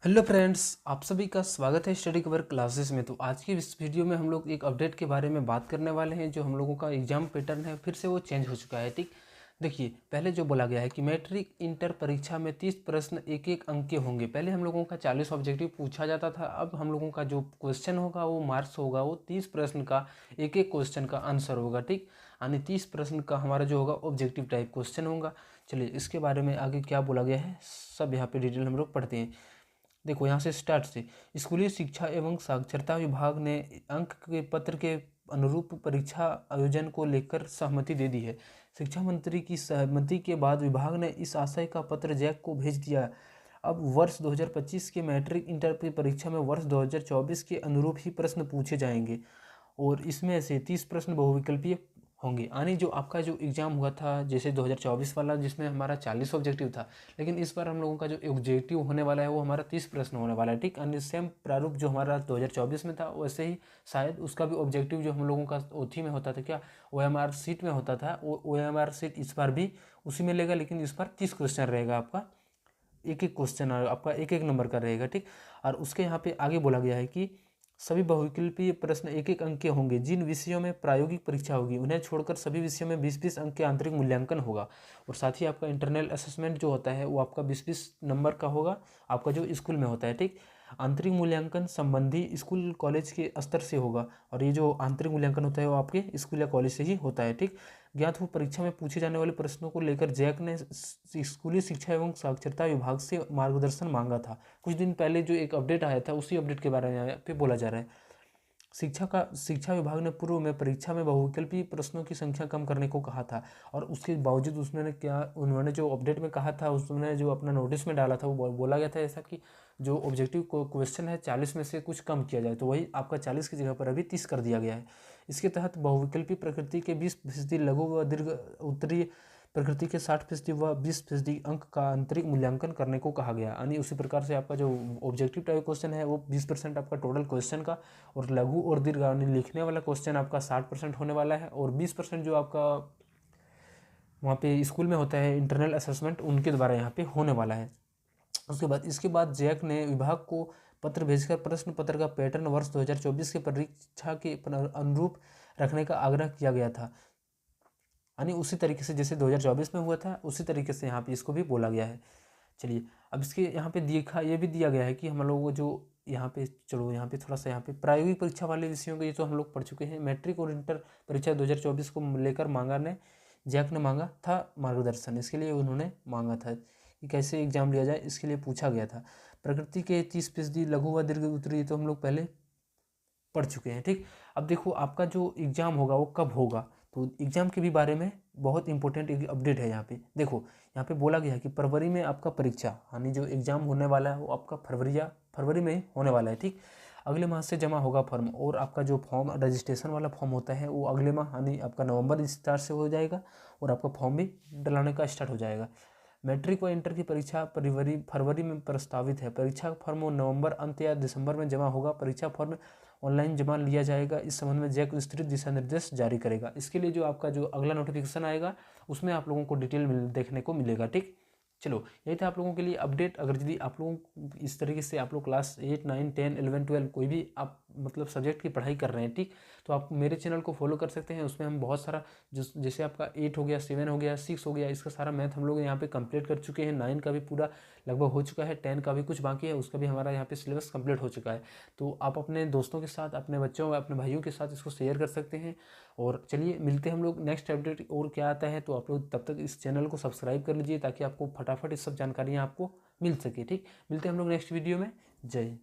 Hello friends, आप सभी का स्वागत है स्टडी कवर क्लासेस में। तो आज की इस वीडियो में हम लोग एक अपडेट के बारे में बात करने वाले हैं। जो हम लोगों का एग्जाम पैटर्न है फिर से वो चेंज हो चुका है। ठीक, देखिए, पहले जो बोला गया है कि मैट्रिक इंटर परीक्षा में 30 प्रश्न एक एक अंक के होंगे। पहले हम लोगों का 40 ऑब्जेक्टिव पूछा जाता था। अब हम लोगों का जो क्वेश्चन होगा वो मार्क्स होगा, वो 30 प्रश्न का एक एक क्वेश्चन का आंसर होगा। ठीक, यानी 30 प्रश्न का हमारा जो होगा ऑब्जेक्टिव टाइप क्वेश्चन होगा। चलिए, इसके बारे में आगे क्या बोला गया है सब यहाँ पे डिटेल हम लोग पढ़ते हैं। देखो, यहाँ से स्टार्ट से स्कूली शिक्षा एवं साक्षरता विभाग ने अंक के पत्र के अनुरूप परीक्षा आयोजन को लेकर सहमति दे दी है। शिक्षा मंत्री की सहमति के बाद विभाग ने इस आशय का पत्र जैक को भेज दिया। अब वर्ष 2025 के मैट्रिक इंटर की परीक्षा में वर्ष 2024 के अनुरूप ही प्रश्न पूछे जाएंगे और इसमें से 30 प्रश्न बहुविकल्पीय होंगे। यानी जो आपका जो एग्ज़ाम हुआ था जैसे 2024 वाला, जिसमें हमारा 40 ऑब्जेक्टिव था, लेकिन इस बार हम लोगों का जो ऑब्जेक्टिव होने वाला है वो हमारा 30 प्रश्न होने वाला है। ठीक, यानी सेम प्रारूप जो हमारा 2024 में था वैसे ही शायद उसका भी ऑब्जेक्टिव जो हम लोगों का ओथी में होता था, क्या OMR सीट में होता था, वो OMR सीट इस बार भी उसी में लेगा, लेकिन इस बार 30 क्वेश्चन रहेगा आपका। एक एक क्वेश्चन आपका एक एक नंबर का रहेगा। ठीक, और उसके यहाँ पे आगे बोला गया है कि सभी बहुविकल्पीय प्रश्न एक एक अंक के होंगे। जिन विषयों में प्रायोगिक परीक्षा होगी उन्हें छोड़कर सभी विषयों में 20-20 अंक के आंतरिक मूल्यांकन होगा। और साथ ही आपका इंटरनल असेसमेंट जो होता है वो आपका 20-20 नंबर का होगा, आपका जो स्कूल में होता है। ठीक, आंतरिक मूल्यांकन संबंधी स्कूल कॉलेज के स्तर से होगा, और ये जो आंतरिक मूल्यांकन होता है वो आपके स्कूल या कॉलेज से ही होता है। ठीक, ज्ञात हो परीक्षा में पूछे जाने वाले प्रश्नों को लेकर जैक ने स्कूली शिक्षा एवं साक्षरता विभाग से मार्गदर्शन मांगा था। कुछ दिन पहले जो एक अपडेट आया था उसी अपडेट के बारे में यहाँ पे बोला जा रहा है। शिक्षा विभाग ने पूर्व में परीक्षा में बहुविकल्पीय प्रश्नों की संख्या कम करने को कहा था, और उसके बावजूद उन्होंने जो अपडेट में कहा था, उसने जो अपना नोटिस में डाला था वो बोला गया था ऐसा कि जो ऑब्जेक्टिव क्वेश्चन है 40 में से कुछ कम किया जाए, तो वही आपका 40 की जगह पर अभी 30 कर दिया गया है। इसके तहत बहुविकल्पीय प्रकृति के 20% लघु व दीर्घ उत्तरीय प्रकृति के 60% व 20% अंक का आंतरिक मूल्यांकन करने को कहा गया। यानी उसी प्रकार से आपका जो ऑब्जेक्टिव टाइप क्वेश्चन है वो 20% आपका टोटल क्वेश्चन का, और लघु और दीर्घ यानी लिखने वाला क्वेश्चन आपका 60% होने वाला है, और 20% जो आपका वहाँ पे स्कूल में होता है इंटरनल असेसमेंट, उनके द्वारा यहाँ पे होने वाला है। इसके बाद जैक ने विभाग को पत्र भेजकर प्रश्न पत्र का पैटर्न वर्ष 2024 के परीक्षा के अनुरूप रखने का आग्रह किया गया था। यानी उसी तरीके से जैसे 2024 में हुआ था उसी तरीके से यहाँ पे इसको भी बोला गया है। चलिए, अब इसके यहाँ पे ये भी दिया गया है कि हम लोगों को जो यहाँ पे, चलो यहाँ पे थोड़ा सा यहाँ पे प्रायोगिक परीक्षा वाले विषयों के ये तो हम लोग पढ़ चुके हैं। मैट्रिक और इंटर परीक्षा 2024 को लेकर जैक ने मांगा था मार्गदर्शन। इसके लिए उन्होंने मांगा था कि कैसे एग्जाम लिया जाए, इसके लिए पूछा गया था। प्रकृति के 30% लघु व दीर्घ उत्तरीय तो हम लोग पहले पढ़ चुके हैं। ठीक, अब देखो आपका जो एग्ज़ाम होगा वो कब होगा, तो एग्ज़ाम के भी बारे में बहुत इंपॉर्टेंट एक अपडेट है। यहाँ पे देखो, यहाँ पे बोला गया है कि फरवरी में आपका परीक्षा, यानी जो एग्ज़ाम होने वाला है वो आपका फरवरी में ही होने वाला है। ठीक, अगले माह से जमा होगा फॉर्म, और आपका जो फॉर्म रजिस्ट्रेशन वाला फॉर्म होता है वो अगले माह यानी आपका नवंबर स्टार्ट से हो जाएगा, और आपका फॉर्म भी डलाने का स्टार्ट हो जाएगा। मैट्रिक व इंटर की परीक्षा फरवरी में प्रस्तावित है। परीक्षा फॉर्म नवंबर अंत या दिसंबर में जमा होगा। परीक्षा फॉर्म ऑनलाइन जमा लिया जाएगा। इस संबंध में जैक विस्तृत दिशा निर्देश जारी करेगा। इसके लिए जो आपका जो अगला नोटिफिकेशन आएगा उसमें आप लोगों को डिटेल देखने को मिलेगा। ठीक, चलो, यही था आप लोगों के लिए अपडेट। अगर यदि आप लोगों इस तरीके से आप लोग क्लास 8, 9, 10, 11, 12 कोई भी आप मतलब सब्जेक्ट की पढ़ाई कर रहे हैं, ठीक, तो आप मेरे चैनल को फॉलो कर सकते हैं। उसमें हम बहुत सारा जैसे आपका 8 हो गया, 7 हो गया, 6 हो गया, इसका सारा मैथ हम लोग यहाँ पे कंप्लीट कर चुके हैं। 9 का भी पूरा लगभग हो चुका है, 10 का भी कुछ बाकी है, उसका भी हमारा यहाँ पे सिलेबस कंप्लीट हो चुका है। तो आप अपने दोस्तों के साथ, अपने बच्चों, अपने भाइयों के साथ इसको शेयर कर सकते हैं। और चलिए, मिलते हैं हम लोग नेक्स्ट अपडेट और क्या आता है। तो आप लोग तब तक इस चैनल को सब्सक्राइब कर लीजिए ताकि आपको फटाफट इस सब जानकारियाँ आपको मिल सके। ठीक, मिलते हैं हम लोग नेक्स्ट वीडियो में। जय